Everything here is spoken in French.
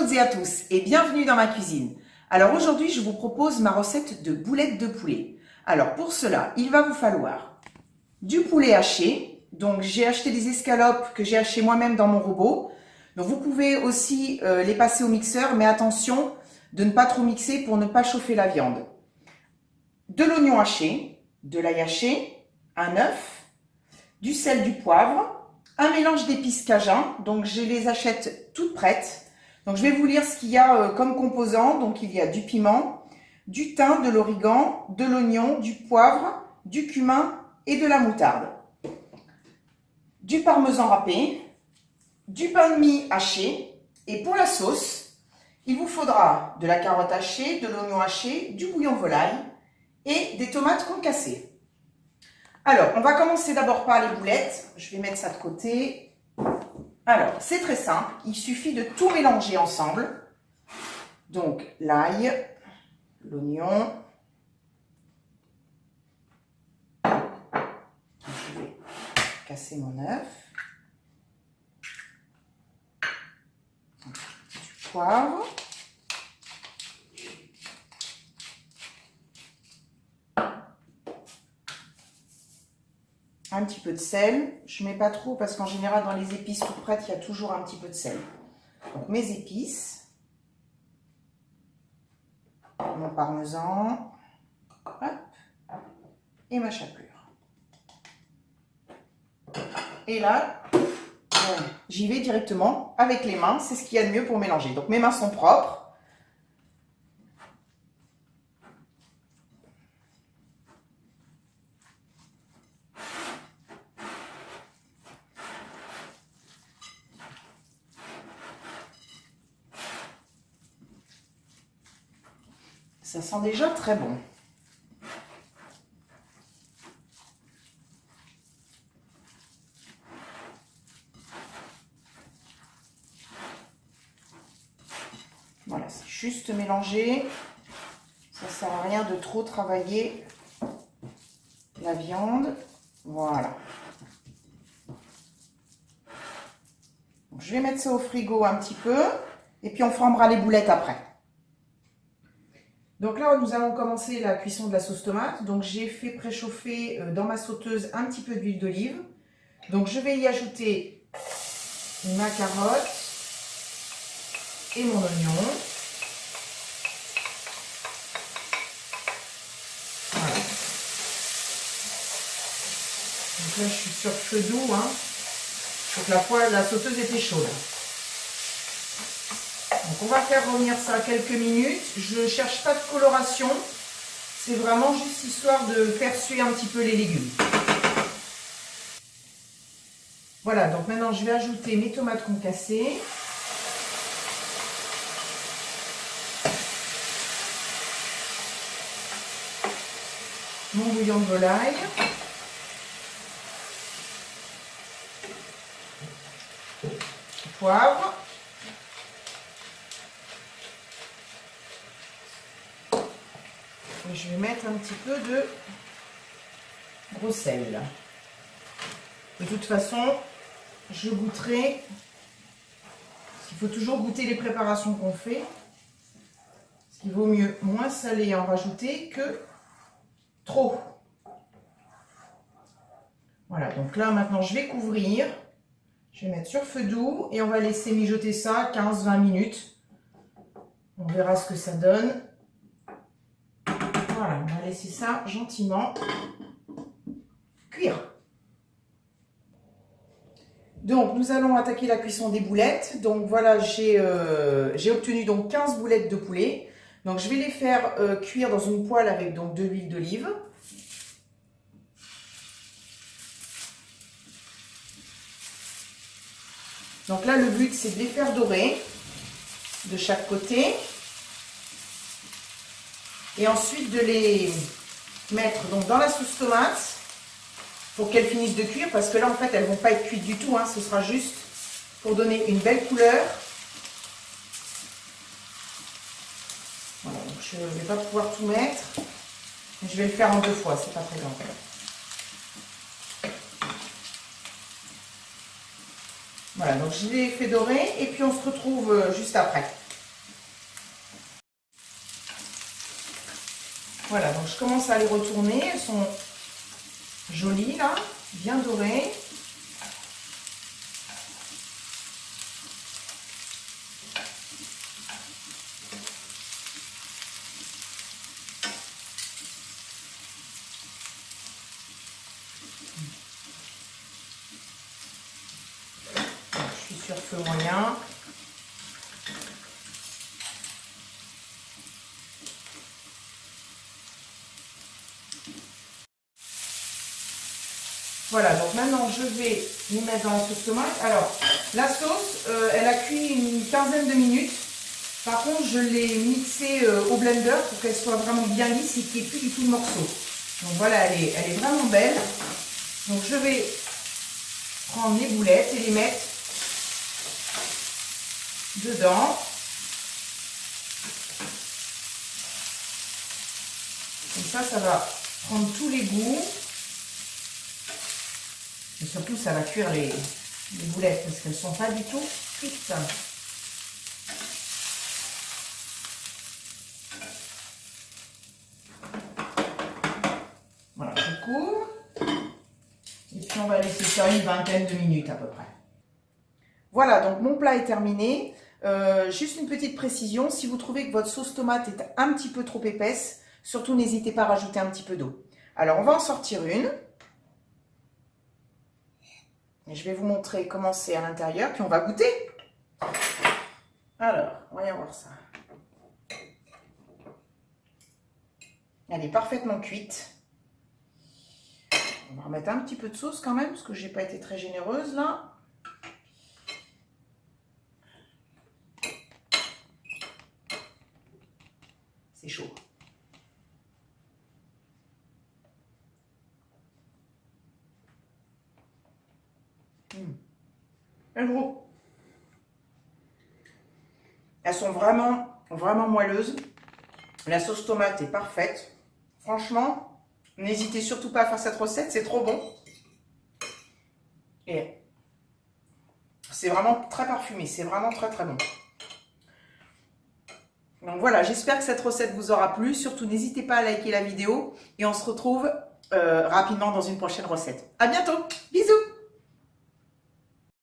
toutes et à tous et bienvenue dans ma cuisine. Alors aujourd'hui je vous propose ma recette de boulettes de poulet. Alors pour cela il va vous falloir du poulet haché. Donc j'ai acheté des escalopes que j'ai hachées moi-même dans mon robot. Donc vous pouvez aussi les passer au mixeur, mais attention de ne pas trop mixer pour ne pas chauffer la viande. De l'oignon haché, de l'ail haché, un œuf, du sel, du poivre, un mélange d'épices cajun. Donc je les achète toutes prêtes. Donc je vais vous lire ce qu'il y a comme composants. Donc il y a du piment, du thym, de l'origan, de l'oignon, du poivre, du cumin et de la moutarde. Du parmesan râpé, du pain de mie haché. Et pour la sauce, il vous faudra de la carotte hachée, de l'oignon haché, du bouillon de volaille et des tomates concassées. Alors, on va commencer d'abord par les boulettes. Je vais mettre ça de côté. Alors, c'est très simple. Il suffit de tout mélanger ensemble. Donc, l'ail, l'oignon. Je vais casser mon œuf. Du poivre. Un petit peu de sel. Je ne mets pas trop parce qu'en général, dans les épices toutes prêtes, il y a toujours un petit peu de sel. Donc, mes épices. Mon parmesan. Hop. Et ma chapelure. Et là, j'y vais directement avec les mains. C'est ce qu'il y a de mieux pour mélanger. Donc, mes mains sont propres. Ça sent déjà très bon. Voilà, c'est juste mélanger. Ça ne sert à rien de trop travailler la viande. Voilà. Donc, je vais mettre ça au frigo un petit peu. Et puis on formera les boulettes après. Donc là, nous allons commencer la cuisson de la sauce tomate. Donc j'ai fait préchauffer dans ma sauteuse un petit peu d'huile d'olive. Donc je vais y ajouter ma carotte et mon oignon. Voilà. Donc là, je suis sur feu doux. Donc la sauteuse était chaude. Donc on va faire revenir ça quelques minutes. Je ne cherche pas de coloration. C'est vraiment juste histoire de faire suer un petit peu les légumes. Voilà, donc maintenant je vais ajouter mes tomates concassées. Mon bouillon de volaille. Poivre. Et je vais mettre un petit peu de gros sel. De toute façon, je goûterai. Il faut toujours goûter les préparations qu'on fait. Parce qu'il vaut mieux moins salé et en rajouter que trop. Voilà, donc là maintenant je vais couvrir. Je vais mettre sur feu doux et on va laisser mijoter ça 15-20 minutes. On verra ce que ça donne. Voilà, on va laisser ça gentiment cuire. Donc, nous allons attaquer la cuisson des boulettes. Donc, voilà, j'ai obtenu donc 15 boulettes de poulet. Donc, je vais les faire cuire dans une poêle avec donc de l'huile d'olive. Donc là, le but, c'est de les faire dorer de chaque côté. Et ensuite de les mettre donc dans la sauce tomate pour qu'elles finissent de cuire, parce que là en fait elles ne vont pas être cuites du tout, ce sera juste pour donner une belle couleur. Voilà, donc je ne vais pas pouvoir tout mettre, mais je vais le faire en 2 fois, c'est pas très grave. Voilà, donc je l'ai fait dorer et puis on se retrouve juste après. Voilà, donc je commence à les retourner. Elles sont jolies là, bien dorées. Je suis sur feu moyen. Voilà, donc maintenant je vais les mettre dans la sauce tomate. Alors, la sauce, elle a cuit une quinzaine de minutes. Par contre, je l'ai mixée au blender pour qu'elle soit vraiment bien lisse et qu'il n'y ait plus du tout de morceaux. Donc voilà, elle est vraiment belle. Donc je vais prendre les boulettes et les mettre dedans. Comme ça va prendre tous les goûts. Et surtout, ça va cuire les boulettes parce qu'elles ne sont pas du tout cuites. Voilà, je couvre. Et puis, on va laisser ça une vingtaine de minutes à peu près. Voilà, donc mon plat est terminé. Juste une petite précision, si vous trouvez que votre sauce tomate est un petit peu trop épaisse, surtout n'hésitez pas à rajouter un petit peu d'eau. Alors, on va en sortir une. Et je vais vous montrer comment c'est à l'intérieur, puis on va goûter. Alors, voyons voir ça. Elle est parfaitement cuite. On va remettre un petit peu de sauce quand même, parce que je n'ai pas été très généreuse là. C'est chaud. Elles sont vraiment moelleuses. La sauce tomate est parfaite. Franchement, n'hésitez surtout pas à faire cette recette, c'est trop bon. Et c'est vraiment très parfumé, c'est vraiment très très bon. Donc voilà, j'espère que cette recette vous aura plu. Surtout, n'hésitez pas à liker la vidéo et on se retrouve rapidement dans une prochaine recette. À bientôt, bisous!